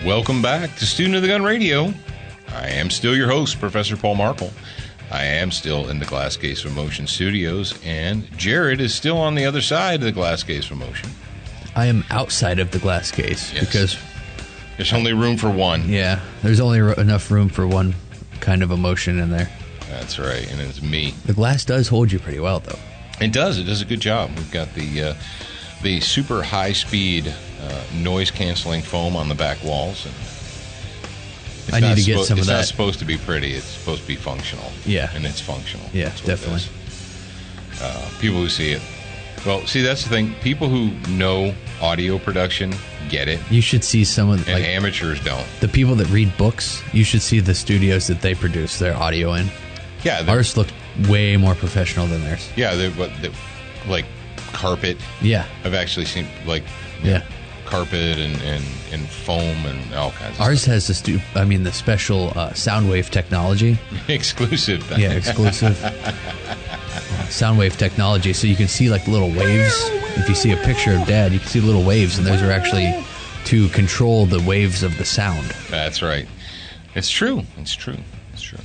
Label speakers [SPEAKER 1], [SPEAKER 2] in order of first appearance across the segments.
[SPEAKER 1] Welcome back to Student of the Gun Radio. I am still your host, Professor Paul Markle. I am still in the Glass Case of Motion studios, and Jared is still on the other side of the Glass Case of Motion.
[SPEAKER 2] I am outside of the glass case because
[SPEAKER 1] there's only room for one.
[SPEAKER 2] Yeah, there's only enough room for one kind of emotion in there.
[SPEAKER 1] That's right, and it's me.
[SPEAKER 2] The glass does hold you pretty well, though.
[SPEAKER 1] It does. It does a good job. We've got the super high-speed noise-canceling foam on the back walls. And
[SPEAKER 2] I need to get some of that.
[SPEAKER 1] It's not supposed to be pretty. It's supposed to be functional.
[SPEAKER 2] Yeah.
[SPEAKER 1] And it's functional.
[SPEAKER 2] Yeah, definitely.
[SPEAKER 1] People who see it. Well, see, that's the thing. People who know audio production get it.
[SPEAKER 2] You should see some of
[SPEAKER 1] and amateurs don't.
[SPEAKER 2] The people that read books, you should see the studios that they produce their audio in.
[SPEAKER 1] Yeah.
[SPEAKER 2] Ours looked way more professional than theirs.
[SPEAKER 1] Yeah, like carpet.
[SPEAKER 2] Yeah.
[SPEAKER 1] I've actually seen carpet and foam and all kinds of
[SPEAKER 2] Ours
[SPEAKER 1] stuff.
[SPEAKER 2] has the special Soundwave technology.
[SPEAKER 1] Exclusive.
[SPEAKER 2] Yeah, exclusive. Soundwave technology, so you can see like little waves. If you see a picture of Dad, you can see little waves, and those are actually to control the waves of the sound.
[SPEAKER 1] That's right. It's true. It's true. It's true.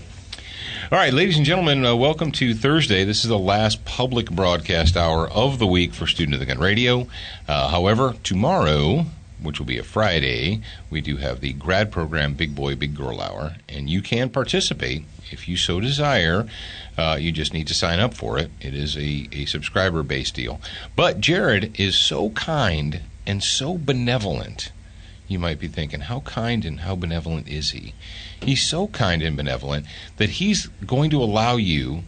[SPEAKER 1] All right, ladies and gentlemen, welcome to Thursday. This is the last public broadcast hour of the week for Student of the Gun Radio. However, tomorrow, which will be a Friday, we do have the grad program Big Boy, Big Girl Hour, and you can participate if you so desire. You just need to sign up for it. It is a subscriber-based deal. But Jared is so kind and so benevolent. You might be thinking, how kind and how benevolent is he? He's so kind and benevolent that he's going to allow you,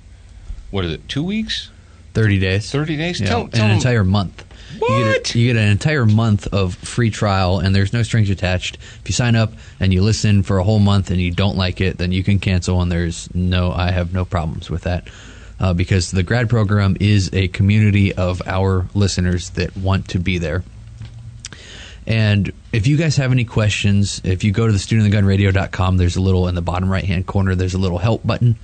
[SPEAKER 1] 2 weeks?
[SPEAKER 2] 30 days.
[SPEAKER 1] 30 days?
[SPEAKER 2] Yeah,
[SPEAKER 1] Tell
[SPEAKER 2] an entire month.
[SPEAKER 1] What?
[SPEAKER 2] You get an entire month of free trial, and there's no strings attached. If you sign up and you listen for a whole month and you don't like it, then you can cancel, and I have no problems with that. Because the grad program is a community of our listeners that want to be there. And if you guys have any questions, if you go to the studentofthegunradio.com, there's a little, in the bottom right-hand corner, there's a little help button.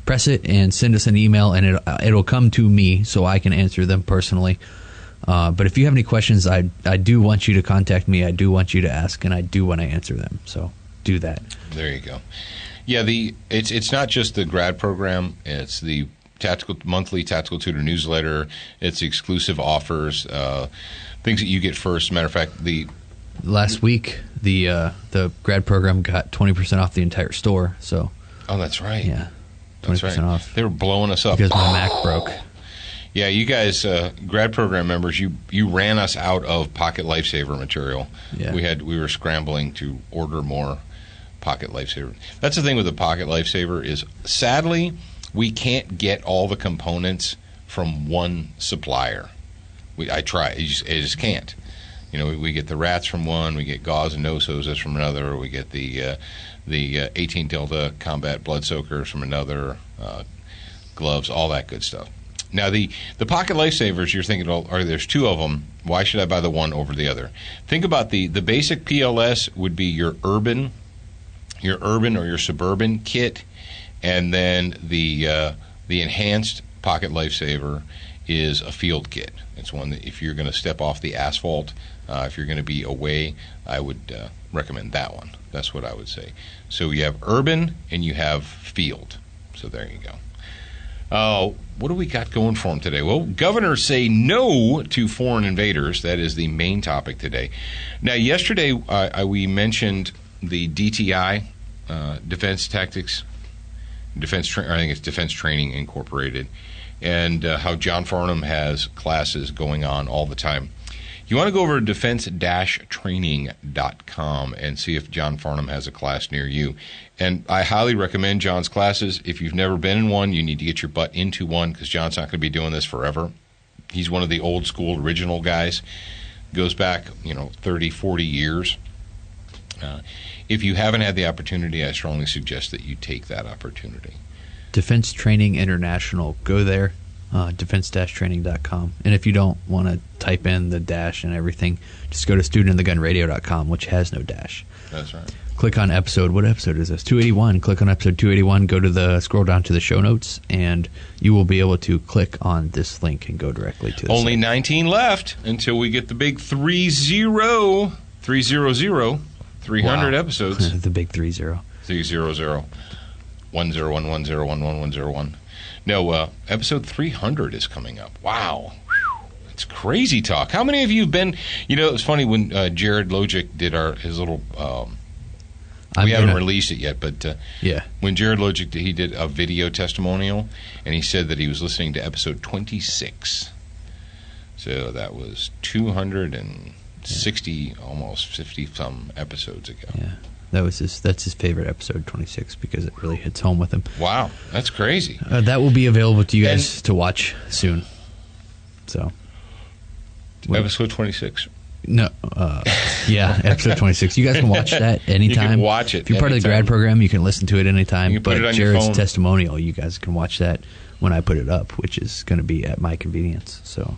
[SPEAKER 2] Press it and send us an email, and it'll come to me so I can answer them personally. But if you have any questions, I do want you to contact me. I do want you to ask, and I do want to answer them. So do that.
[SPEAKER 1] There you go. Yeah, it's not just the grad program. It's the monthly Tactical Tutor newsletter. It's exclusive offers, things that you get first. Matter of fact,
[SPEAKER 2] last week the grad program got 20% off the entire store. So
[SPEAKER 1] that's right.
[SPEAKER 2] Yeah, 20% off.
[SPEAKER 1] They were blowing us up
[SPEAKER 2] because my Mac broke.
[SPEAKER 1] Yeah, you guys, grad program members, you ran us out of Pocket Lifesaver material.
[SPEAKER 2] Yeah.
[SPEAKER 1] We were scrambling to order more Pocket Lifesaver. That's the thing with the Pocket Lifesaver is, sadly, we can't get all the components from one supplier. I try, I just can't. We get the rats from one, we get gauze and nose hoses from another, we get the 18 Delta combat blood soakers from another, gloves, all that good stuff. Now, the Pocket Lifesavers, you're thinking, there's two of them. Why should I buy the one over the other? Think about the basic PLS would be your urban or your suburban kit, and then the enhanced Pocket Lifesaver is a field kit. It's one that if you're going to step off the asphalt, if you're going to be away, I would recommend that one. That's what I would say. So you have urban and you have field. So there you go. What do we got going for them today? Well, governors say no to foreign invaders. That is the main topic today. Now, yesterday we mentioned the DTI, Defense Tactics, I think it's Defense Training Incorporated, and how John Farnham has classes going on all the time. You want to go over to defense-training.com and see if John Farnham has a class near you. And I highly recommend John's classes. If you've never been in one, you need to get your butt into one because John's not going to be doing this forever. He's one of the old school original guys. Goes back, 30, 40 years. If you haven't had the opportunity, I strongly suggest that you take that opportunity.
[SPEAKER 2] Defense Training International. Go there. defense-training.com. And if you don't want to type in the dash and everything, just go to studentofthegunradio.com, which has no dash.
[SPEAKER 1] That's right.
[SPEAKER 2] Click on episode. What episode is this? 281. Click on episode 281. Scroll down to the show notes, and you will be able to click on this link and go directly to the
[SPEAKER 1] Only
[SPEAKER 2] site.
[SPEAKER 1] 19 left until we get the big 300. 300
[SPEAKER 2] Wow.
[SPEAKER 1] episodes.
[SPEAKER 2] The big 30.
[SPEAKER 1] 300 101101101. No, episode 300 is coming up. Wow. It's crazy talk. How many of you have been, it's funny when Jared Logic did his little, we haven't released it yet, but
[SPEAKER 2] yeah.
[SPEAKER 1] when Jared Logic did, he did a video testimonial, and he said that he was listening to episode 26. So that was 260, almost 50-some episodes ago.
[SPEAKER 2] Yeah. That's his favorite episode, 26, because it really hits home with him.
[SPEAKER 1] Wow, that's crazy.
[SPEAKER 2] That will be available to you guys to watch soon. So,
[SPEAKER 1] episode 26.
[SPEAKER 2] No, yeah, episode 26. You guys can watch that anytime.
[SPEAKER 1] You can watch it.
[SPEAKER 2] If you're part of the grad program, you can listen to it anytime.
[SPEAKER 1] You can put it on your
[SPEAKER 2] Jared's
[SPEAKER 1] phone.
[SPEAKER 2] testimonial, you guys can watch that when I put it up, which is going to be at my convenience. So.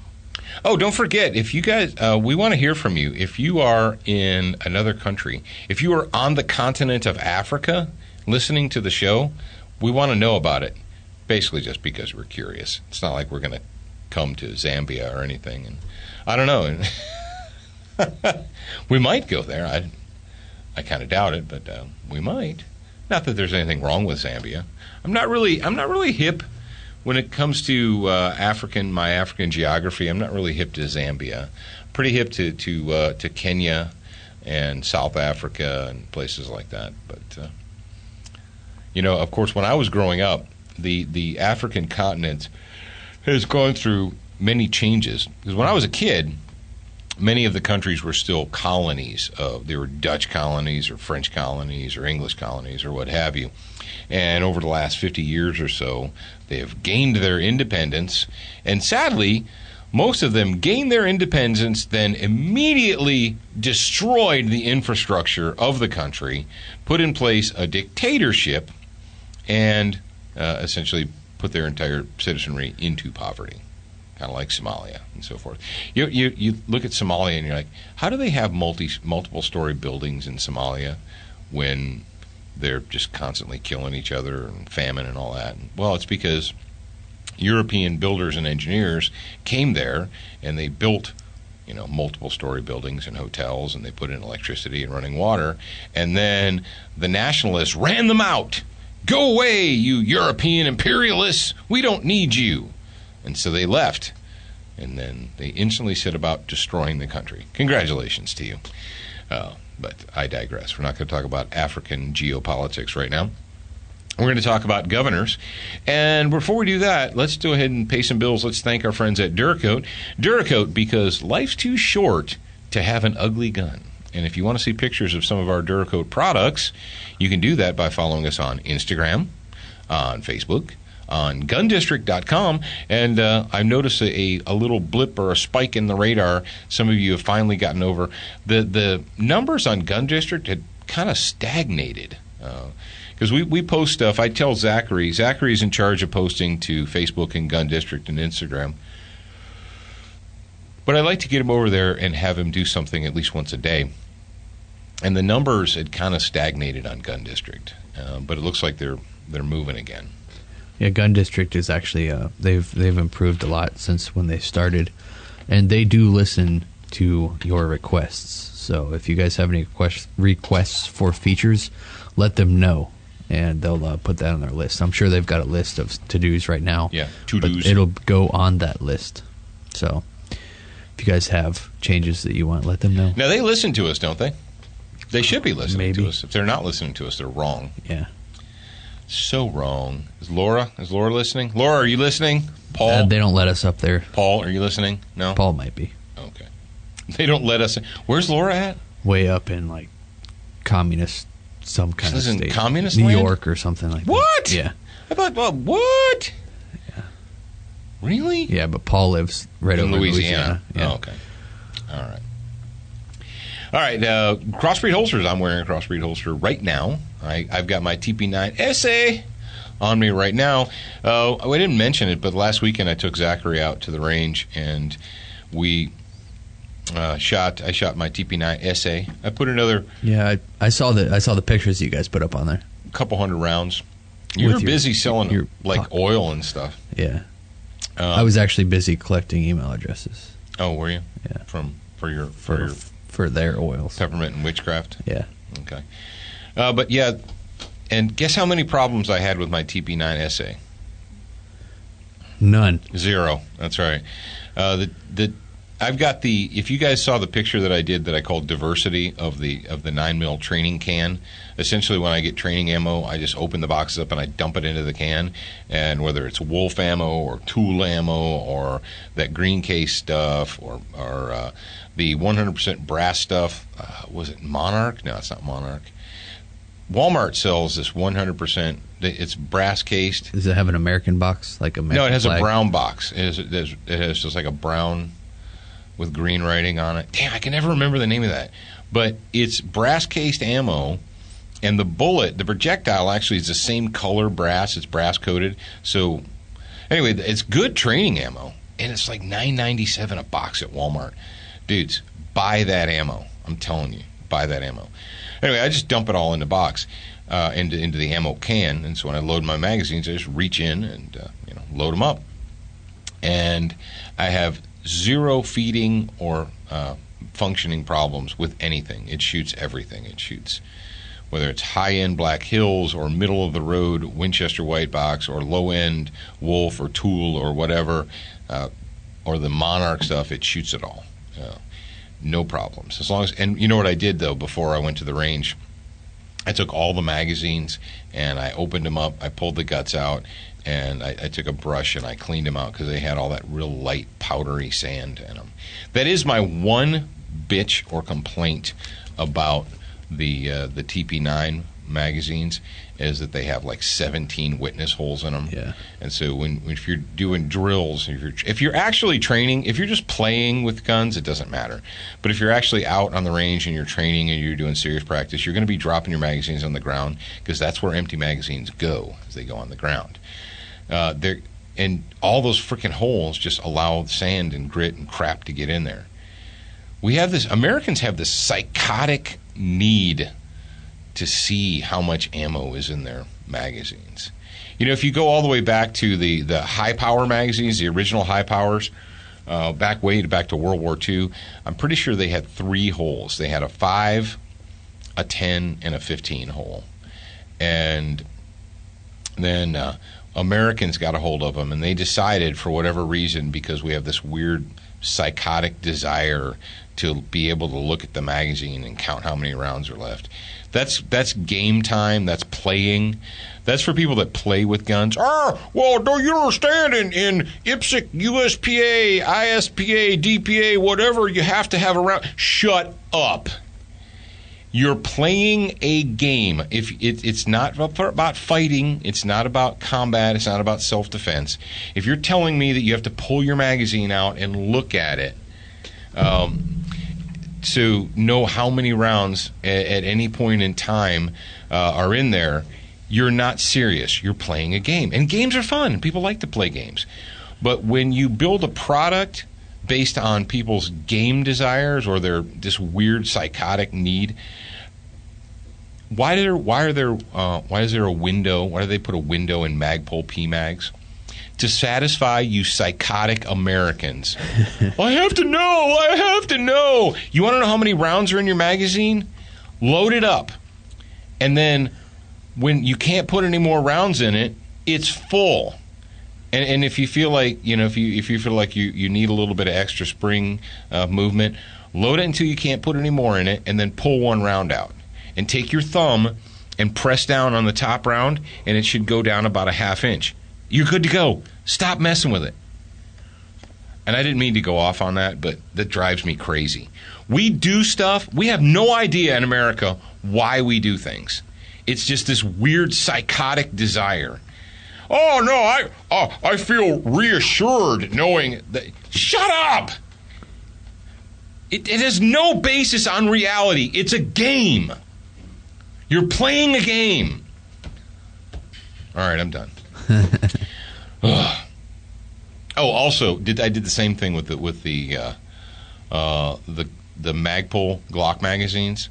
[SPEAKER 1] Oh, don't forget, if you guys, we want to hear from you. If you are in another country, if you are on the continent of Africa listening to the show, we want to know about it. Basically just because we're curious. It's not like we're going to come to Zambia or anything. And I don't know. We might go there. I kind of doubt it, but we might. Not that there's anything wrong with Zambia. I'm not really hip. When it comes to my African geography, I'm not really hip to Zambia. Pretty hip to Kenya and South Africa and places like that. But of course, when I was growing up, the African continent has gone through many changes. Because when I was a kid, many of the countries were still colonies. They were Dutch colonies or French colonies or English colonies or what have you. And over the last 50 years or so, they have gained their independence. And sadly, most of them gained their independence, then immediately destroyed the infrastructure of the country, put in place a dictatorship, and essentially put their entire citizenry into poverty. Kind of like Somalia and so forth. You look at Somalia and you're like, how do they have multiple story buildings in Somalia when they're just constantly killing each other and famine and all that? Well, it's because European builders and engineers came there and they built multiple story buildings and hotels, and they put in electricity and running water, and then the nationalists ran them out. Go away, you European imperialists, we don't need you. And so they left, and then they instantly set about destroying the country. Congratulations to you. But I digress. We're not going to talk about African geopolitics right now. We're going to talk about governors. And before we do that, let's go ahead and pay some bills. Let's thank our friends at Duracoat. Duracoat, because life's too short to have an ugly gun. And if you want to see pictures of some of our Duracoat products, you can do that by following us on Instagram, on Facebook, on gundistrict.com, and I've noticed a little blip or a spike in the radar. Some of you have finally gotten over. The numbers on Gun District had kind of stagnated because we post stuff. I tell Zachary's in charge of posting to Facebook and Gun District and Instagram, but I like to get him over there and have him do something at least once a day. And the numbers had kind of stagnated on Gun District, but it looks like they're moving again.
[SPEAKER 2] Yeah, Gun District is actually they've improved a lot since when they started, and they do listen to your requests. So if you guys have any requests for features, let them know, and they'll put that on their list. I'm sure they've got a list of to-dos right now.
[SPEAKER 1] Yeah, to-dos.
[SPEAKER 2] It'll go on that list. So if you guys have changes that you want, let them know.
[SPEAKER 1] Now, they listen to us, don't they? They should be listening
[SPEAKER 2] Maybe.
[SPEAKER 1] to us. If they're not listening to us, they're wrong.
[SPEAKER 2] Yeah.
[SPEAKER 1] So wrong. Is Laura listening? Laura, are you listening? Paul?
[SPEAKER 2] They don't let us up there.
[SPEAKER 1] Paul, are you listening? No?
[SPEAKER 2] Paul might be.
[SPEAKER 1] Okay. They don't let us. Where's Laura at?
[SPEAKER 2] Way up in, like, communist, some kind of
[SPEAKER 1] She's in
[SPEAKER 2] state.
[SPEAKER 1] communist
[SPEAKER 2] New
[SPEAKER 1] land?
[SPEAKER 2] York or something like
[SPEAKER 1] What?
[SPEAKER 2] that. Yeah.
[SPEAKER 1] I thought, well, what?
[SPEAKER 2] Yeah.
[SPEAKER 1] Really?
[SPEAKER 2] Yeah, but Paul lives right
[SPEAKER 1] in
[SPEAKER 2] over
[SPEAKER 1] Louisiana.
[SPEAKER 2] in Louisiana. Yeah.
[SPEAKER 1] Oh, okay. All right. All right, Crossbreed holsters. I'm wearing a Crossbreed holster right now. I've got my TP9 SA on me right now. I didn't mention it, but last weekend I took Zachary out to the range, and we I shot my TP9 SA. I put another
[SPEAKER 2] Yeah, I saw the pictures you guys put up on there.
[SPEAKER 1] couple hundred rounds. You're busy selling
[SPEAKER 2] your
[SPEAKER 1] oil and stuff.
[SPEAKER 2] Yeah. I was actually busy collecting email addresses.
[SPEAKER 1] Oh, were you?
[SPEAKER 2] Yeah.
[SPEAKER 1] For your
[SPEAKER 2] For their oils.
[SPEAKER 1] peppermint and witchcraft.
[SPEAKER 2] Yeah.
[SPEAKER 1] Okay. But yeah, and guess how many problems I had with my TP9 SA?
[SPEAKER 2] None.
[SPEAKER 1] 0. That's right. I've got the. If you guys saw the picture that I did that I called diversity of the 9mm training can, essentially when I get training ammo, I just open the boxes up and I dump it into the can, and whether it's wolf ammo or tool ammo or that green case stuff or the 100% brass stuff, was it Monarch? No, it's not Monarch. Walmart sells this 100%. It's brass cased.
[SPEAKER 2] Does it have an American box, like American
[SPEAKER 1] No, it has
[SPEAKER 2] flag?
[SPEAKER 1] a brown box. It has just like a brown with green writing on it. Damn, I can never remember the name of that. But it's brass cased ammo, and the bullet, the projectile actually is the same color brass. It's brass coated. So anyway, it's good training ammo, and it's like $9.97 a box at Walmart. Dudes, buy that ammo. I'm telling you, buy that ammo. Anyway, I just dump it all in the box, into the ammo can, and so when I load my magazines, I just reach in and load them up. And I have 0 feeding or functioning problems with anything. It shoots everything. It shoots whether it's high-end Black Hills or middle-of-the-road Winchester White Box or low-end Wolf or Tool or whatever, or the Monarch stuff. It shoots it all. No problems. As long as, and you know what I did though before I went to the range? I took all the magazines and I opened them up. I pulled the guts out, and I took a brush and I cleaned them out because they had all that real light powdery sand in them. That is my one bitch or complaint about the TP9 magazines, is that they have like 17 witness holes in them.
[SPEAKER 2] Yeah.
[SPEAKER 1] And so if you're doing drills, if you're actually training, if you're just playing with guns, it doesn't matter. But if you're actually out on the range and you're training and you're doing serious practice, you're going to be dropping your magazines on the ground, because that's where empty magazines go, as they go on the ground. And all those freaking holes just allow sand and grit and crap to get in there. Americans have this psychotic need to see how much ammo is in their magazines. If you go all the way back to the high power magazines, the original high powers, back to World War II, I'm pretty sure they had 3 holes. They had a 5, a 10, and a 15 hole. And then Americans got a hold of them, and they decided, for whatever reason, because we have this weird psychotic desire to be able to look at the magazine and count how many rounds are left. That's game time. That's playing. That's for people that play with guns. Well, don't you understand? In IPSC, USPA, ISPA, DPA, whatever, you have to have a round. Shut up. You're playing a game. If it's not about fighting, it's not about combat, it's not about self-defense. If you're telling me that you have to pull your magazine out and look at it to know how many rounds at any point in time are in there, you're not serious. You're playing a game. And games are fun. People like to play games. But when you build a product based on people's game desires or this weird psychotic need, why is there a window? Why do they put a window in Magpul PMags? To satisfy you psychotic Americans. I have to know. You want to know how many rounds are in your magazine? Load it up. And then when you can't put any more rounds in it, it's full. And if you feel like, if you feel like you need a little bit of extra spring movement, load it until you can't put any more in it, and then pull one round out. And take your thumb and press down on the top round, and it should go down about a ½ inch. You're good to go. Stop messing with it. And I didn't mean to go off on that, but that drives me crazy. We do stuff. We have no idea in America why we do things. It's just this weird psychotic desire. Oh, no, I feel reassured knowing that. Shut up! It has no basis on reality. It's a game. You're playing a game. All right, I'm done. Also, I did the same thing with the Magpul Glock magazines.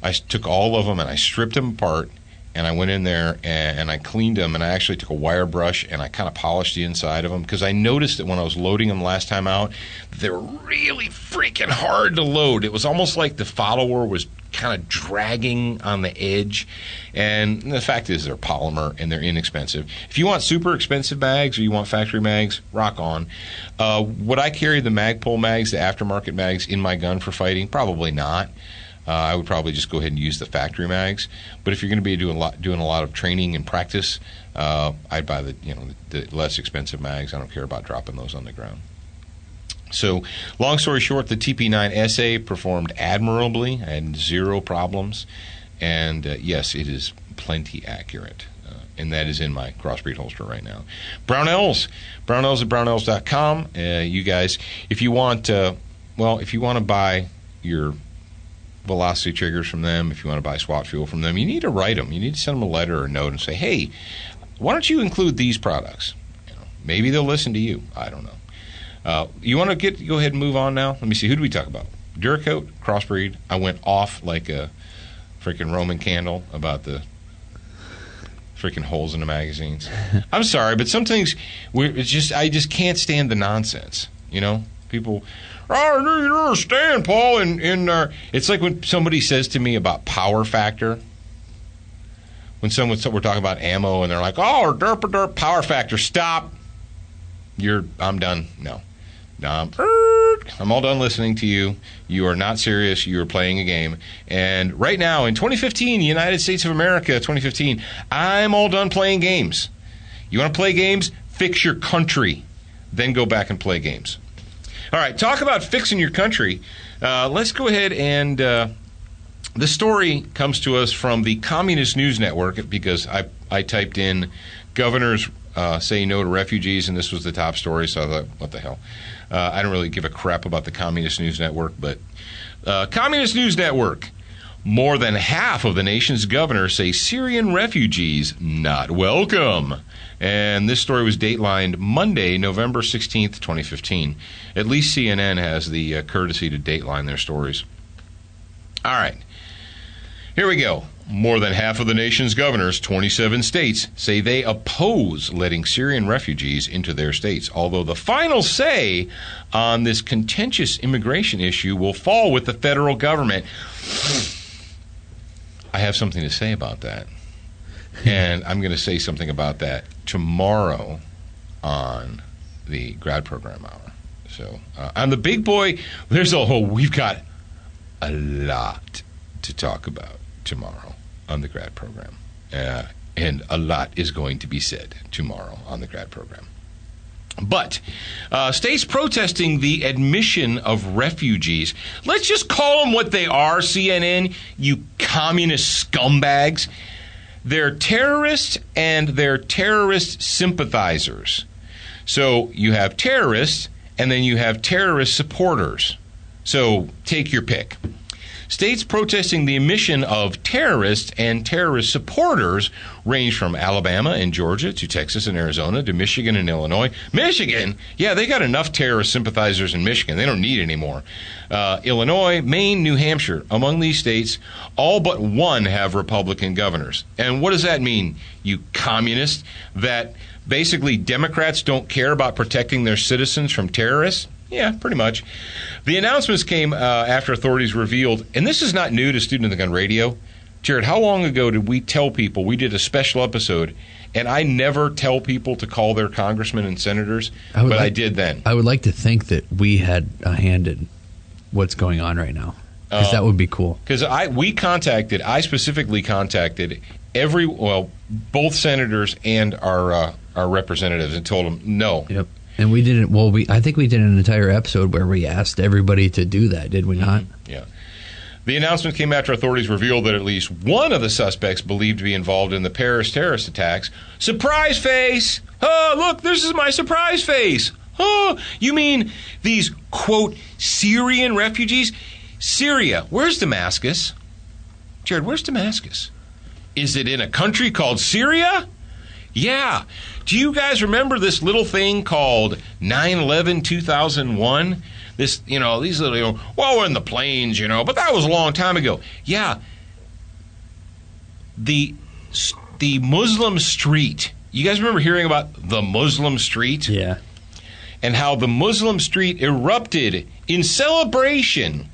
[SPEAKER 1] I took all of them and I stripped them apart, and I went in there and I cleaned them, and I actually took a wire brush and I kind of polished the inside of them, because I noticed that when I was loading them last time out, they were really freaking hard to load. It was almost like the follower was kind of dragging on the edge. And the fact is they're polymer and they're inexpensive. If you want super expensive mags or you want factory mags, rock on. Would I carry the Magpul mags, the aftermarket mags, in my gun for fighting? Probably not. I would probably just go ahead and use the factory mags. But if you're going to be doing a lot of training and practice, I'd buy the less expensive mags. I don't care about dropping those on the ground. So, long story short, the TP9SA performed admirably. I had zero problems. And, yes, it is plenty accurate. And that is in my Crossbreed holster right now. Brownells at brownells.com. You guys, if you want to buy your velocity triggers from them, if you want to buy SWAT fuel from them, you need to write them. You need to send them a letter or a note and say, hey, why don't you include these products? Maybe they'll listen to you. I don't know. You want to go ahead and move on now? Let me see. Who do we talk about? Duracoat, Crossbreed. I went off like a freaking Roman candle about the freaking holes in the magazines. I'm sorry, but some things I just can't stand the nonsense. People. Oh, you don't understand, Paul. It's like when somebody says to me about power factor. When we're talking about ammo and they're like, oh, derp power factor. Stop. I'm done. No. I'm all done listening to you. You are not serious. You are playing a game. And right now, in 2015, United States of America, 2015, I'm all done playing games. You want to play games? Fix your country. Then go back and play games. All right, talk about fixing your country. Let's go ahead and the story comes to us from the Communist News Network because I typed in governors say no to refugees, and this was the top story, so I thought, what the hell? I don't really give a crap about the Communist News Network, but Communist News Network. More than half of the nation's governors say Syrian refugees not welcome. And this story was datelined Monday, November 16th, 2015. At least CNN has the courtesy to dateline their stories. All right. Here we go. More than half of the nation's governors, 27 states, say they oppose letting Syrian refugees into their states, although the final say on this contentious immigration issue will fall with the federal government. I have something to say about that, and I'm going to say something about that tomorrow on the Grad Program Hour. So on the big boy, we've got a lot to talk about tomorrow on the Grad Program. And a lot is going to be said tomorrow on the Grad Program. But states protesting the admission of refugees. Let's just call them what they are, CNN, you communist scumbags. They're terrorists and they're terrorist sympathizers. So you have terrorists and then you have terrorist supporters. So take your pick. States protesting the admission of terrorists and terrorist supporters range from Alabama and Georgia to Texas and Arizona to Michigan and Illinois. Michigan? Yeah, they got enough terrorist sympathizers in Michigan. They don't need any more. Illinois, Maine, New Hampshire. Among these states, all but one have Republican governors. And what does that mean, you communists? That basically Democrats don't care about protecting their citizens from terrorists? Yeah, pretty much. The announcements came after authorities revealed, and this is not new to Student of the Gun Radio. Jared, how long ago did we tell people, we did a special episode, and I never tell people to call their congressmen and senators, I did then. I would
[SPEAKER 2] like to think that we had a hand in what's going on right now, because that would be cool.
[SPEAKER 1] Because I specifically contacted both senators and our representatives and told them no.
[SPEAKER 2] Yep. And we didn't. Well, I think we did an entire episode where we asked everybody to do that. Did we not?
[SPEAKER 1] Yeah. The announcement came after authorities revealed that at least one of the suspects believed to be involved in the Paris terrorist attacks. Surprise face! Oh, look, this is my surprise face. Oh, you mean these, quote, Syrian refugees? Syria. Where's Damascus? Jared, where's Damascus? Is it in a country called Syria? Yeah. Do you guys remember this little thing called 9/11/2001? This, these little, we're in the plains, but that was a long time ago. Yeah. The Muslim Street. You guys remember hearing about the Muslim Street?
[SPEAKER 2] Yeah.
[SPEAKER 1] And how the Muslim Street erupted in celebration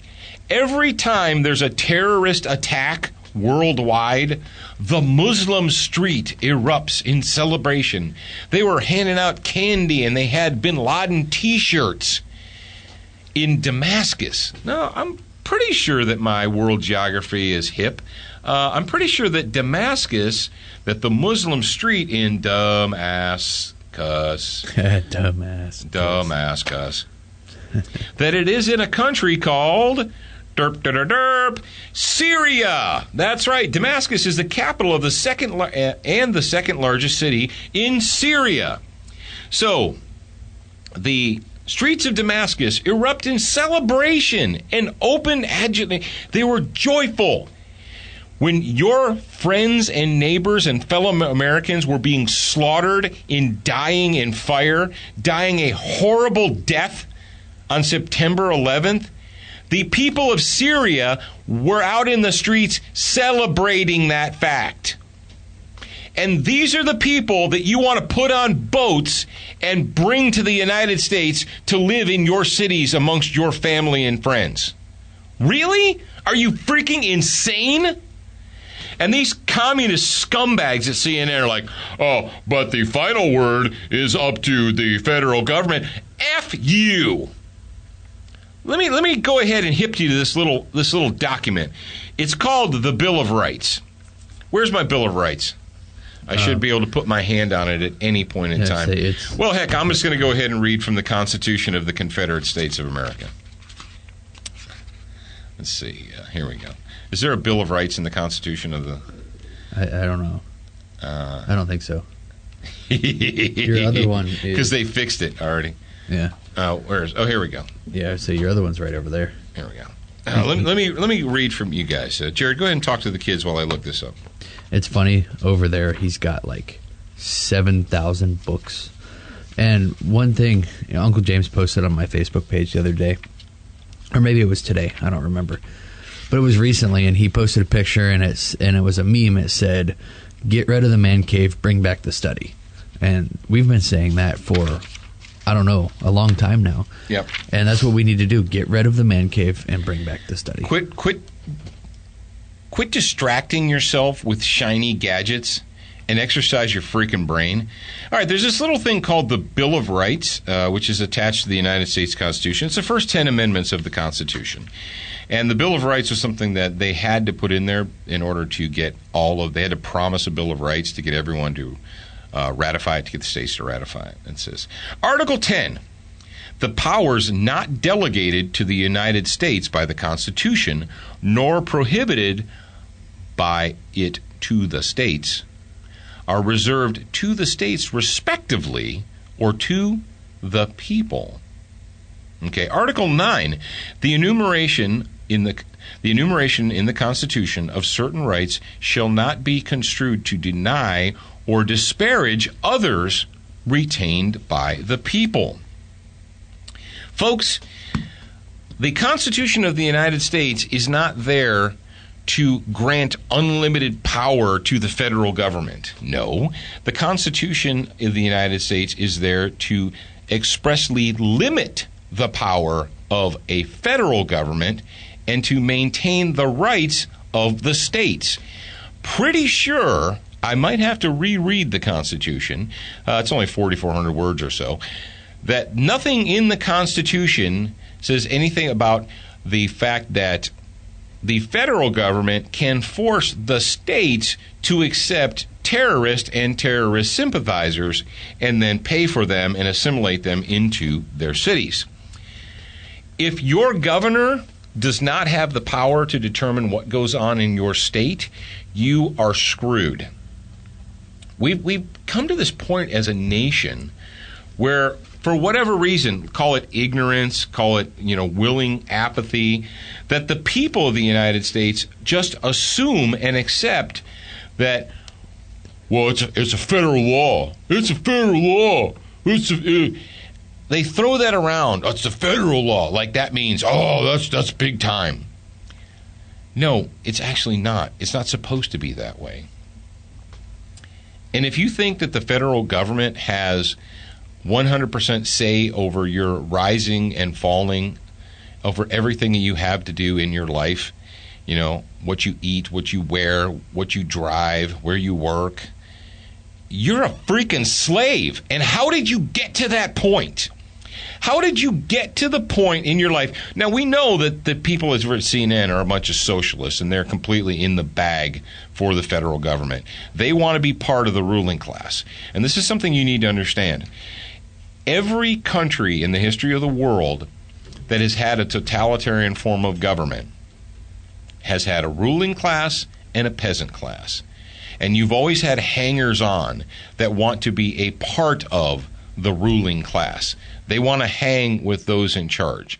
[SPEAKER 1] Every time there's a terrorist attack worldwide, the Muslim street erupts in celebration. They were handing out candy and they had bin Laden t-shirts in Damascus. Now, I'm pretty sure that my world geography is hip. I'm pretty sure that Damascus, that the Muslim street in Damascus, that it is in a country called Syria. That's right. Damascus is the capital of the second largest city in Syria. So, the streets of Damascus erupt in celebration and open adulation. They were joyful. When your friends and neighbors and fellow Americans were being slaughtered in dying in fire, dying a horrible death on September 11th, the people of Syria were out in the streets celebrating that fact. And these are the people that you want to put on boats and bring to the United States to live in your cities amongst your family and friends. Really? Are you freaking insane? And these communist scumbags at CNN are like, oh, but the final word is up to the federal government. F you. Let me go ahead and hip you to this little document. It's called the Bill of Rights. Where's my Bill of Rights? I should be able to put my hand on it at any point in time. Well, heck, I'm just going to go ahead and read from the Constitution of the Confederate States of America. Let's see. Here we go. Is there a Bill of Rights in the Constitution of the...
[SPEAKER 2] I don't know. I don't think so. Your other one is...
[SPEAKER 1] Because they fixed it already.
[SPEAKER 2] Yeah.
[SPEAKER 1] Here we go.
[SPEAKER 2] Yeah, so your other one's right over there.
[SPEAKER 1] Here we go. Let me read from you guys. Jared, go ahead and talk to the kids while I look this up.
[SPEAKER 2] It's funny, over there he's got like 7,000 books. And one thing, Uncle James posted on my Facebook page the other day, or maybe it was today, I don't remember. But it was recently, and he posted a picture, and it was a meme. It said, "Get rid of the man cave, bring back the study." And we've been saying that for, I don't know, a long time now.
[SPEAKER 1] Yep.
[SPEAKER 2] And that's what we need to do: get rid of the man cave and bring back the study.
[SPEAKER 1] Quit distracting yourself with shiny gadgets and exercise your freaking brain. All right, there's this little thing called the Bill of Rights, which is attached to the United States Constitution. It's the first 10 amendments of the Constitution. And the Bill of Rights was something that they had to put in there in order to get they had to promise a Bill of Rights to get everyone to ratify it, to get the states to ratify it. It says, Article 10, the powers not delegated to the United States by the Constitution, nor prohibited by it to the states, are reserved to the states respectively or to the people. Okay, Article 9, the enumeration in the Constitution of certain rights shall not be construed to deny or disparage others retained by the people. Folks, the Constitution of the United States is not there to grant unlimited power to the federal government. No, the Constitution of the United States is there to expressly limit the power of a federal government and to maintain the rights of the states. Pretty sure I might have to reread the Constitution. It's only 4,400 words or so. That nothing in the Constitution says anything about the fact that the federal government can force the states to accept terrorists and terrorist sympathizers and then pay for them and assimilate them into their cities. If your governor does not have the power to determine what goes on in your state, you are screwed. We've come to this point as a nation where, for whatever reason, call it ignorance, call it, willing apathy, that the people of the United States just assume and accept that, well, it's a federal law. It's a federal law. They throw that around. Oh, it's a federal law. Like that means, that's big time. No, it's actually not. It's not supposed to be that way. And if you think that the federal government has 100% say over your rising and falling over everything that you have to do in your life. You know, what you eat, what you wear, what you drive, where you work. You're a freaking slave. And how did you get to that point? How did you get to the point in your life? Now, we know that the people at CNN are a bunch of socialists, and they're completely in the bag for the federal government. They want to be part of the ruling class. And this is something you need to understand. Every country in the history of the world that has had a totalitarian form of government has had a ruling class and a peasant class. And you've always had hangers-on that want to be a part of the ruling class. They want to hang with those in charge.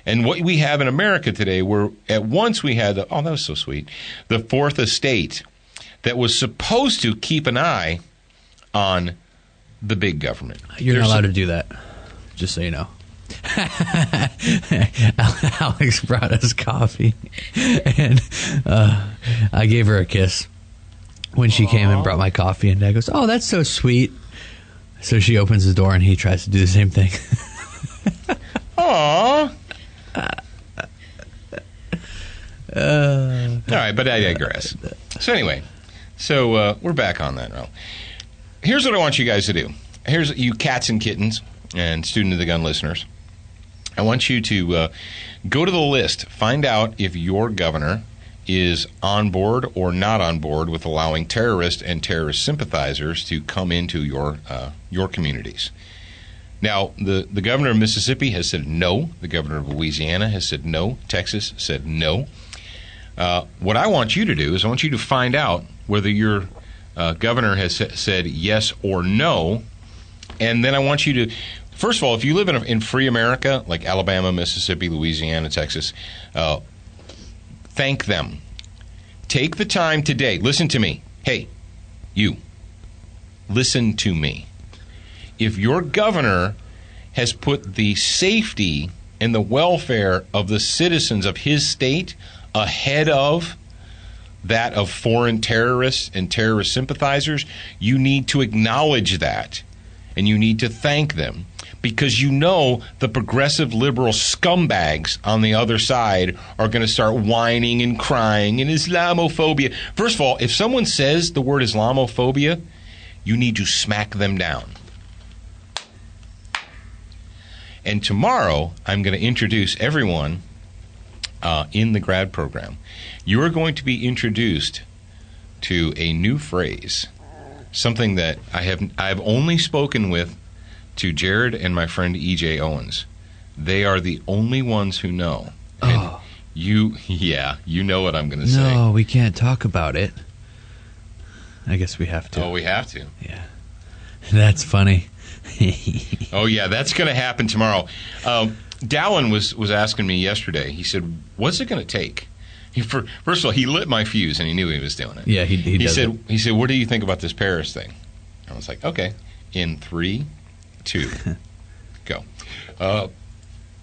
[SPEAKER 1] And what we have in America today, where at once we had, that was so sweet, the Fourth Estate that was supposed to keep an eye on the big government.
[SPEAKER 2] You're not allowed to do that, just so you know. Alex brought us coffee, and I gave her a kiss when she came and brought my coffee, and Dad goes, "Oh, that's so sweet." So she opens the door, and he tries to do the same thing.
[SPEAKER 1] Aww. All right, but I digress. So anyway, we're back on that now. Here's what I want you guys to do. Here's you cats and kittens and Student of the Gun listeners. I want you to go to the list, find out if your governor is on board or not on board with allowing terrorists and terrorist sympathizers to come into your communities. Now, the governor of Mississippi has said no. The governor of Louisiana has said no. Texas said no. What I want you to do is I want you to find out whether your governor has said yes or no, and then I want you to, first of all, if you live in free America, like Alabama, Mississippi, Louisiana, Texas, thank them. Take the time today. Listen to me. Hey, you. Listen to me. If your governor has put the safety and the welfare of the citizens of his state ahead of that of foreign terrorists and terrorist sympathizers, you need to acknowledge that, and you need to thank them, because you know the progressive liberal scumbags on the other side are going to start whining and crying and Islamophobia. First of all, if someone says the word Islamophobia, you need to smack them down. And tomorrow, I'm going to introduce everyone in the grad program. You are going to be introduced to a new phrase, something that I've only spoken with to Jared and my friend E.J. Owens. They are the only ones who know. And you know what I'm going to say.
[SPEAKER 2] No, we can't talk about it. I guess we have to.
[SPEAKER 1] Oh, we have to?
[SPEAKER 2] Yeah. That's funny.
[SPEAKER 1] Oh, yeah, that's going to happen tomorrow. Dallin was asking me yesterday. He said, what's it going to take? First of all, he lit my fuse, and he knew he was doing it.
[SPEAKER 2] Yeah, he does
[SPEAKER 1] said,
[SPEAKER 2] it.
[SPEAKER 1] He said, what do you think about this Paris thing? I was like, okay, in 3, 2, go.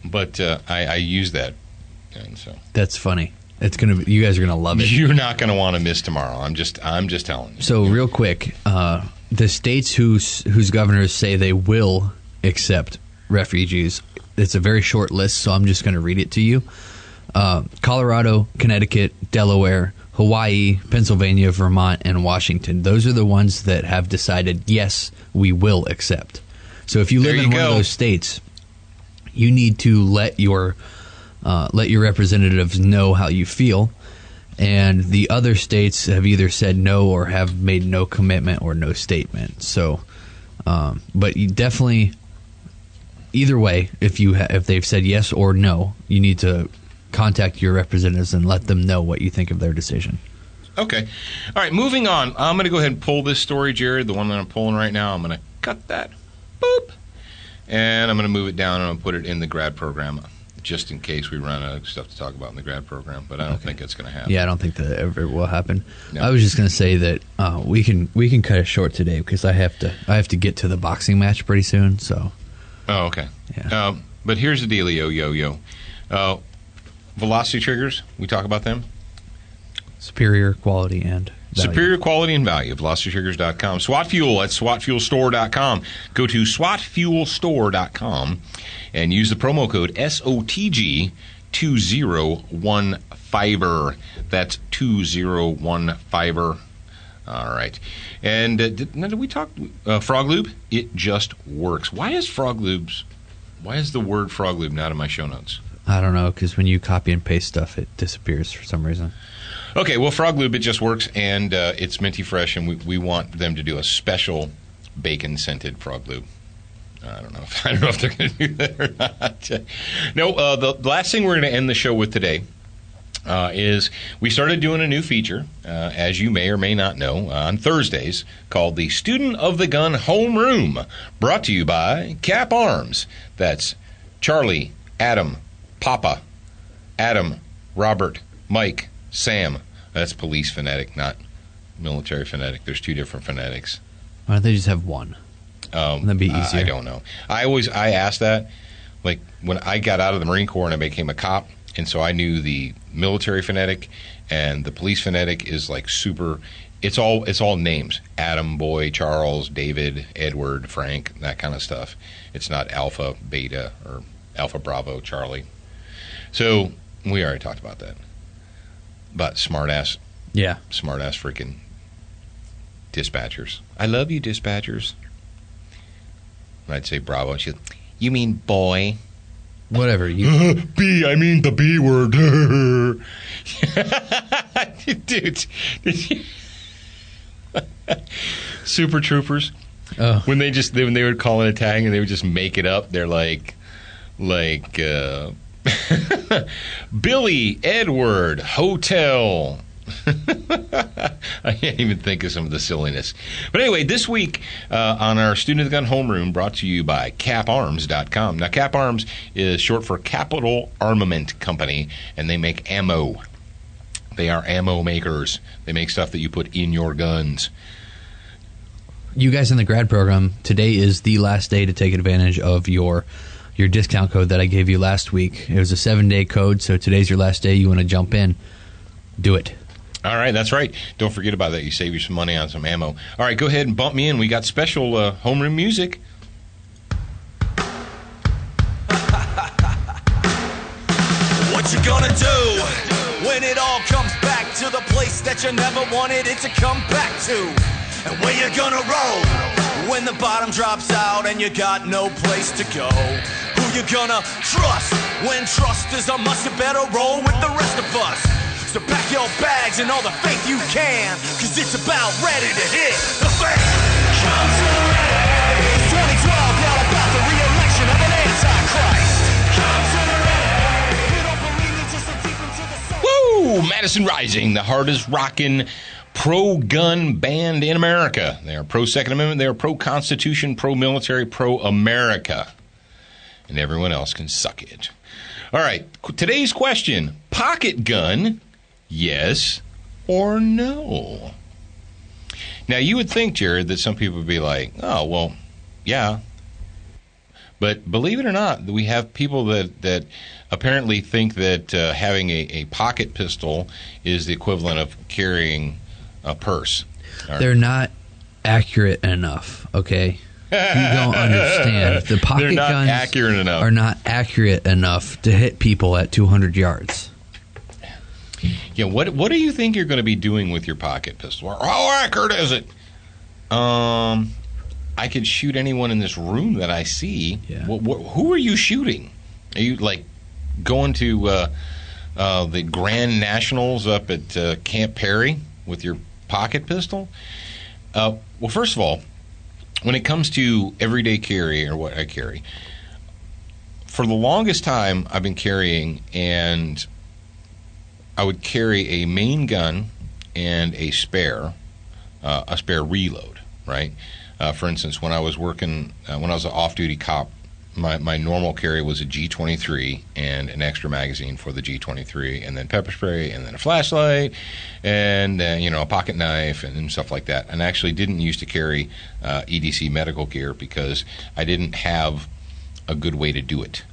[SPEAKER 1] But I use that, and so
[SPEAKER 2] that's funny. It's gonna. You guys are gonna love it.
[SPEAKER 1] You're not gonna want to miss tomorrow. I'm just telling you.
[SPEAKER 2] So real quick, the states whose governors say they will accept refugees. It's a very short list, so I'm just going to read it to you. Colorado, Connecticut, Delaware, Hawaii, Pennsylvania, Vermont, and Washington. Those are the ones that have decided, yes, we will accept. So if you live in one of those states, you need to let your representatives know how you feel. And the other states have either said no or have made no commitment or no statement. So, but you definitely, either way, if they've said yes or no, you need to contact your representatives and let them know what you think of their decision.
[SPEAKER 1] Okay. All right, moving on. I'm going to go ahead and pull this story, Jared, the one that I'm pulling right now. I'm going to cut that. Boop. And I'm going to move it down and I'm going to put it in the grad program, just in case we run out of stuff to talk about in the grad program. But I don't think it's going to happen.
[SPEAKER 2] Yeah, I don't think that ever will happen.
[SPEAKER 1] No.
[SPEAKER 2] I was just going to say that we can cut it short today because I have to get to the boxing match pretty soon. So. Oh,
[SPEAKER 1] okay.
[SPEAKER 2] Yeah.
[SPEAKER 1] But here's the dealio, velocity triggers. We talk about them.
[SPEAKER 2] Superior quality and value.
[SPEAKER 1] Superior quality and value. VelocityTriggers.com. SWAT Fuel at SWATFuelStore.com. Go to SWATFuelStore.com and use the promo code SOTG. 2015. That's 2015. All right. And now did we talk Frog Lube? It just works. Why is the word Frog Lube not in my show notes?
[SPEAKER 2] I don't know, because when you copy and paste stuff, it disappears for some reason.
[SPEAKER 1] Okay, well, Frog Lube, it just works, and it's minty fresh, and we want them to do a special bacon-scented Frog Lube. I don't know if they're going to do that or not. No, the last thing we're going to end the show with today is we started doing a new feature, as you may or may not know, on Thursdays, called the Student of the Gun Homeroom, brought to you by Cap Arms. That's Charlie, Adam, Papa, Adam, Robert, Mike, Sam. That's police fanatic, not military fanatic. There's two different fanatics.
[SPEAKER 2] Why don't they just have one? That'd be easier.
[SPEAKER 1] I don't know. I asked that, like, when I got out of the Marine Corps and I became a cop, and so I knew the military fanatic and the police fanatic is like super. It's all names: Adam, Boy, Charles, David, Edward, Frank, that kind of stuff. It's not Alpha, Beta, or Alpha, Bravo, Charlie. So we already talked about that. But smartass freaking dispatchers. I love you, dispatchers. And I'd say Bravo. She'd, you mean boy?
[SPEAKER 2] Whatever. You
[SPEAKER 1] B, I mean the B word. Dude, Super Troopers.
[SPEAKER 2] Oh.
[SPEAKER 1] When they would call in a tag and they would just make it up, they're like Billy, Edward, Hotel. I can't even think of some of the silliness. But anyway, this week on our Student of the Gun Homeroom, brought to you by CapArms.com. Now, Cap Arms is short for Capital Armament Company, and they make ammo. They are ammo makers. They make stuff that you put in your guns.
[SPEAKER 2] You guys in the grad program, today is the last day to take advantage of your discount code that I gave you last week. It was a 7-day code, so today's your last day. You want to jump in, do it.
[SPEAKER 1] All right, that's right. Don't forget about that. You save you some money on some ammo. All right, go ahead and bump me in. We got special homeroom music.
[SPEAKER 3] What you gonna do when it all comes back to the place that you never wanted it to come back to? And where you gonna roll when the bottom drops out and you got no place to go? Who you gonna trust when trust is a must? You better roll with the rest of us. So pack your bags and all the faith you can, cause it's about ready to hit the fan. Come to the ready. 2012, not about the re-election of an antichrist. Come to the ready. You don't believe me, just so deep into the soul.
[SPEAKER 1] Woo! Madison Rising, the hardest rockin' pro-gun band in America. They are pro-Second Amendment, they are pro-Constitution, pro-military, pro-America. And everyone else can suck it. All right, today's question, pocket gun, yes or no? Now, you would think, Jared, that some people would be like, oh, well, yeah. But believe it or not, we have people that apparently think that having a pocket pistol is the equivalent of carrying a purse.
[SPEAKER 2] They're not accurate enough, okay? You don't understand. The pocket guns are not accurate enough to hit people at 200 yards.
[SPEAKER 1] Yeah, what do you think you're going to be doing with your pocket pistol? How accurate is it? I could shoot anyone in this room that I see.
[SPEAKER 2] Yeah.
[SPEAKER 1] Who are you shooting? Are you like going to the Grand Nationals up at Camp Perry with your pocket pistol? Well, first of all, when it comes to everyday carry or what I carry, for the longest time I've been carrying, and I would carry a main gun and a spare reload, right? For instance, when I was working, when I was an off-duty cop, my normal carry was a G23 and an extra magazine for the G23, and then pepper spray, and then a flashlight, and a pocket knife and stuff like that. And I actually didn't used to carry EDC medical gear because I didn't have a good way to do it.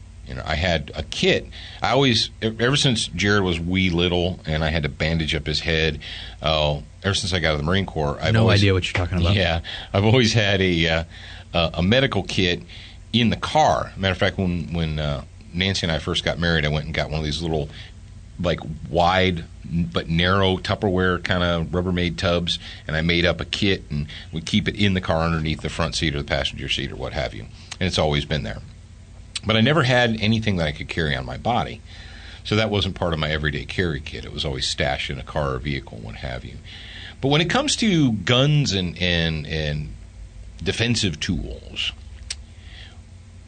[SPEAKER 1] I had a kit. I always, ever since Jared was wee little and I had to bandage up his head, ever since I got out of the Marine Corps, I've
[SPEAKER 2] no
[SPEAKER 1] always,
[SPEAKER 2] idea what you're talking about.
[SPEAKER 1] Yeah, I've always had a medical kit in the car. Matter of fact, when Nancy and I first got married, I went and got one of these little, like, wide but narrow Tupperware kind of Rubbermaid tubs, and I made up a kit, and we keep it in the car underneath the front seat or the passenger seat or what have you. And it's always been there. But I never had anything that I could carry on my body. So that wasn't part of my everyday carry kit. It was always stashed in a car or vehicle, what have you. But when it comes to guns and defensive tools,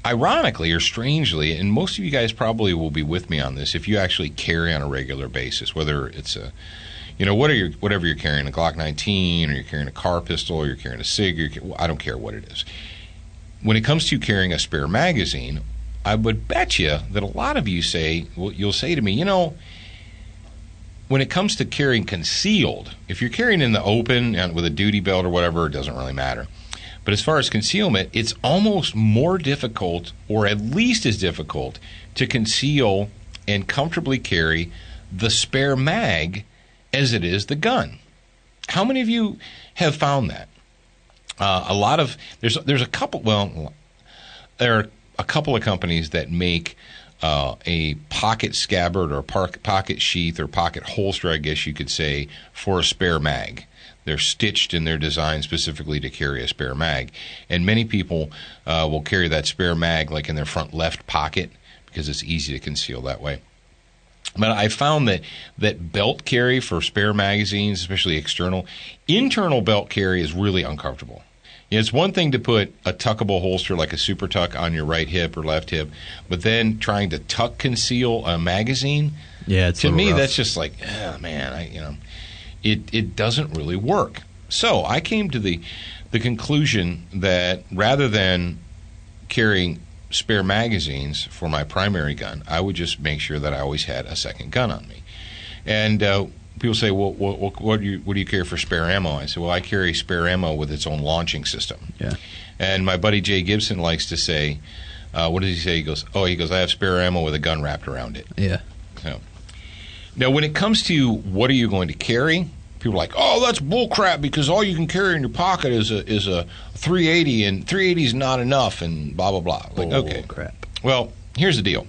[SPEAKER 1] ironically or strangely, and most of you guys probably will be with me on this, if you actually carry on a regular basis, whether it's a, whatever you're carrying, a Glock 19, or you're carrying a car pistol, or you're carrying a SIG, I don't care what it is. When it comes to carrying a spare magazine, I would bet you that a lot of you you'll say to me, when it comes to carrying concealed, if you're carrying in the open and with a duty belt or whatever, it doesn't really matter. But as far as concealment, it's almost more difficult, or at least as difficult, to conceal and comfortably carry the spare mag as it is the gun. How many of you have found that? There's a couple. Well, there are a couple of companies that make a pocket scabbard or pocket sheath or pocket holster, I guess you could say, for a spare mag. They're stitched and they're designed specifically to carry a spare mag. And many people will carry that spare mag like in their front left pocket because it's easy to conceal that way. But I found that belt carry for spare magazines, especially internal belt carry is really uncomfortable. It's one thing to put a tuckable holster like a Super Tuck on your right hip or left hip, but then trying to tuck conceal a magazine, to me rough. That's just like, oh, man, it doesn't really work. So I came to the conclusion that rather than carrying spare magazines for my primary gun, I would just make sure that I always had a second gun on me. And people say, well, what do you carry for spare ammo? I say, well, I carry spare ammo with its own launching system. Yeah. And my buddy Jay Gibson likes to say, what does he say? He goes, I have spare ammo with a gun wrapped around it.
[SPEAKER 2] Yeah.
[SPEAKER 1] So, now, when it comes to what are you going to carry, people are like, oh, that's bullcrap because all you can carry in your pocket is a 380, and 380 is not enough, and blah, blah, blah. Like, okay.
[SPEAKER 2] Crap.
[SPEAKER 1] Well, here's the deal.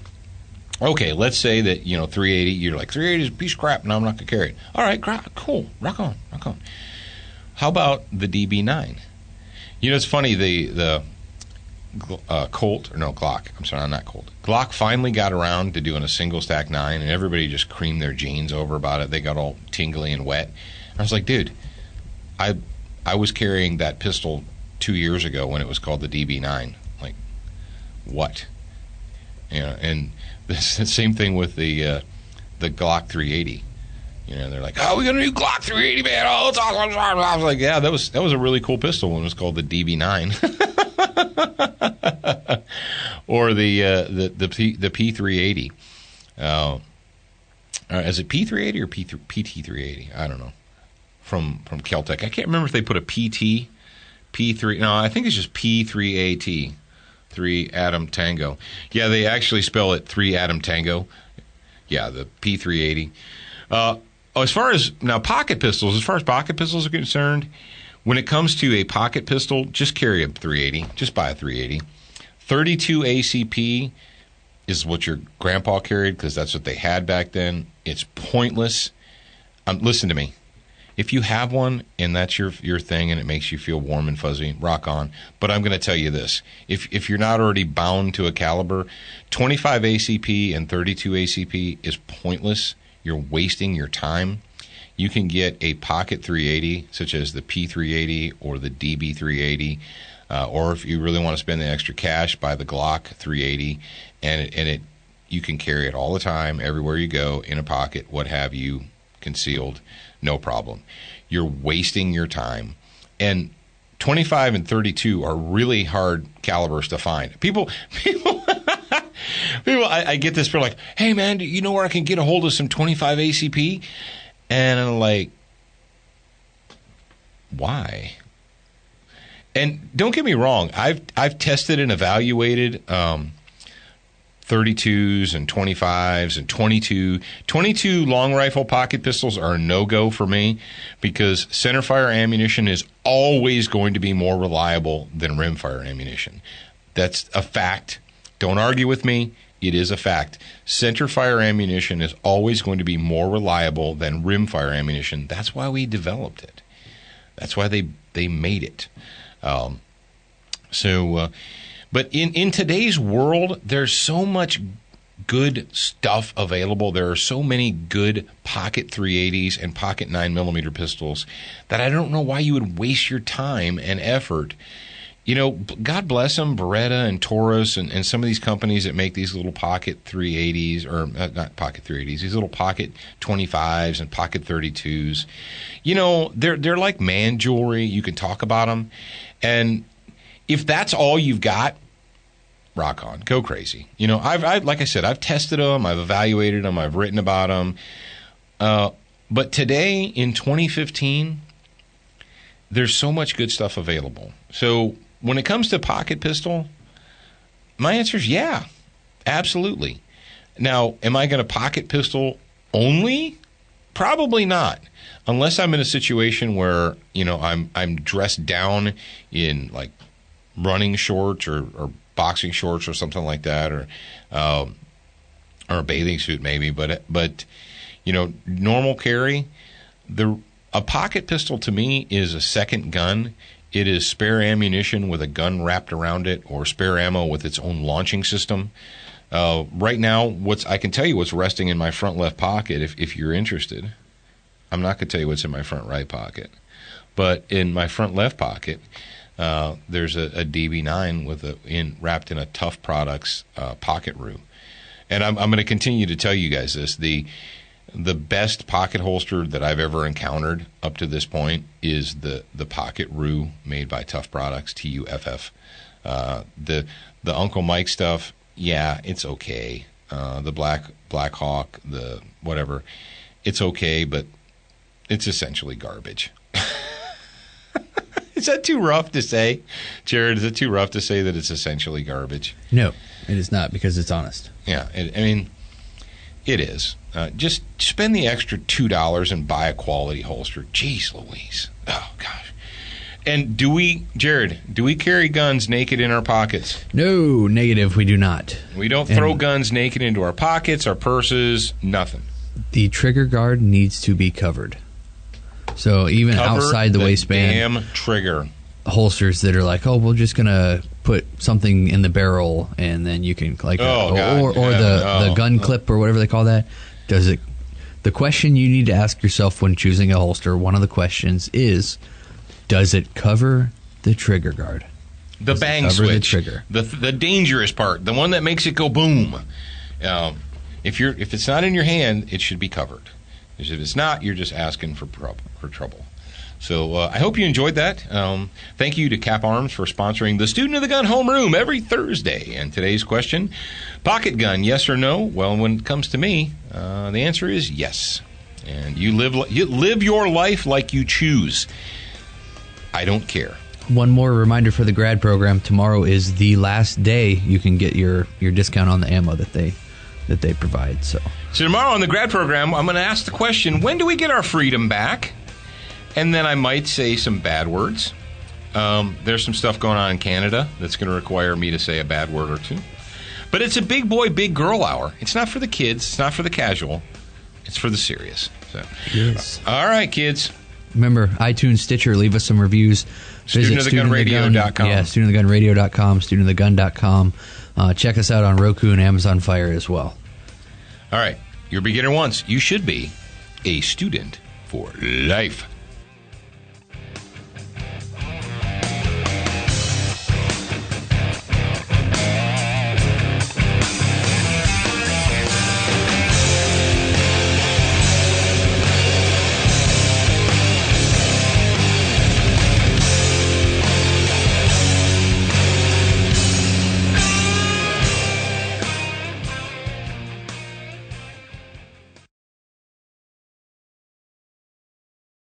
[SPEAKER 1] Okay, let's say that, 380, you're like, 380 is a piece of crap, and I'm not going to carry it. All right, cool, rock on. How about the DB9? It's funny, the Glock, I'm sorry, not Colt. Glock finally got around to doing a single stack 9, and everybody just creamed their jeans over about it. They got all tingly and wet. I was like, dude, I was carrying that pistol 2 years ago when it was called the DB9. Like, what? And the same thing with the Glock 380. They're like, oh, we got a new Glock 380, man. Oh, it's awesome. I was like, yeah, that was a really cool pistol when it was called the DB9. Or the P380. Is it P380 or PT380? I don't know. From Keltec. I can't remember if they put a P3. No, I think it's just P3AT. 3 Atom Tango. Yeah, they actually spell it 3 Atom Tango. Yeah, the P380. As far as pocket pistols are concerned, when it comes to a pocket pistol, just carry a 380. Just buy a 380. 32 ACP is what your grandpa carried because that's what they had back then. It's pointless. Listen to me. If you have one and that's your thing and it makes you feel warm and fuzzy, rock on. But I'm going to tell you this. If you're not already bound to a caliber, 25 ACP and 32 ACP is pointless. You're wasting your time. You can get a pocket 380, such as the P380 or the DB380, or if you really want to spend the extra cash, buy the Glock 380, and you can carry it all the time, everywhere you go, in a pocket, what have you, concealed. No problem. You're wasting your time. And 25 and 32 are really hard calibers to find. People, I get this, they're like, hey, man, do you know where I can get a hold of some 25 ACP? And I'm like, why? And don't get me wrong, I've tested and evaluated 32s and 25s and 22 long rifle pocket pistols are a no-go for me because centerfire ammunition is always going to be more reliable than rimfire ammunition. That's a fact. Don't argue with me. it is a fact. Centerfire ammunition is always going to be more reliable than rimfire ammunition. That's why we developed it. That's why they made it. But in today's world, there's so much good stuff available. There are so many good pocket 380s and pocket 9mm pistols that I don't know why you would waste your time and effort. You know, God bless them, Beretta and Taurus and some of these companies that make these little pocket 380s, or not pocket 380s, these little pocket 25s and pocket 32s. You know, they're like man jewelry. You can talk about them. And if that's all you've got, rock on, go crazy. You know, I've like I said, I've tested them, I've evaluated them, I've written about them. But today in 2015, there's so much good stuff available. So when it comes to pocket pistol, my answer is yeah, absolutely. Now, am I going to pocket pistol only? Probably not, unless I'm in a situation where, you know, I'm dressed down in like running shorts or boxing shorts or something like that, or a bathing suit maybe. But you know, normal carry, a pocket pistol to me is a second gun. It is spare ammunition with a gun wrapped around it, or spare ammo with its own launching system. Right now, I can tell you what's resting in my front left pocket if you're interested. I'm not going to tell you what's in my front right pocket. But in my front left pocket, there's a DB9 wrapped in a Tough Products pocket roo. And I'm going to continue to tell you guys this. The best pocket holster that I've ever encountered up to this point is the pocket roo made by Tough Products, TUFF. The Uncle Mike stuff, yeah, it's okay. The Black Hawk, the whatever, it's okay, but it's essentially garbage. Is that too rough to say? Jared, is it too rough to say that it's essentially garbage?
[SPEAKER 2] No, it is not, because it's honest.
[SPEAKER 1] Yeah, I mean, it is. Just spend the extra $2 and buy a quality holster. Jeez Louise. Oh, gosh. And Jared, do we carry guns naked in our pockets?
[SPEAKER 2] No, negative, we do not.
[SPEAKER 1] We don't throw guns naked into our pockets, our purses, nothing.
[SPEAKER 2] The trigger guard needs to be covered. So even outside the waistband,
[SPEAKER 1] damn trigger
[SPEAKER 2] holsters that are like, oh, we're just gonna put something in the barrel and then you can like, the gun clip or whatever they call that. Does it? The question you need to ask yourself when choosing a holster, one of the questions is, does it cover the trigger guard?
[SPEAKER 1] The bang switch, the trigger, the dangerous part, the one that makes it go boom. If it's not in your hand, it should be covered. If it's not, you're just asking for trouble. So I hope you enjoyed that. Thank you to Cap Arms for sponsoring the Student of the Gun Homeroom every Thursday. And today's question, pocket gun, yes or no? Well, when it comes to me, the answer is yes. And you live your life like you choose. I don't care.
[SPEAKER 2] One more reminder for the grad program. Tomorrow is the last day you can get your discount on the ammo that they provide. So
[SPEAKER 1] tomorrow on the grad program, I'm going to ask the question, when do we get our freedom back? And then I might say some bad words. There's some stuff going on in Canada that's going to require me to say a bad word or two. But it's a big boy, big girl hour. It's not for the kids. It's not for the casual. It's for the serious. So,
[SPEAKER 2] yes.
[SPEAKER 1] All right, kids.
[SPEAKER 2] Remember, iTunes, Stitcher, leave us some reviews.
[SPEAKER 1] StudentOfTheGunRadio.com.
[SPEAKER 2] Yeah, StudentOfTheGunRadio.com, StudentOfTheGun.com. Check us out on Roku and Amazon Fire as well.
[SPEAKER 1] All right. You're a beginner once. You should be a student for life.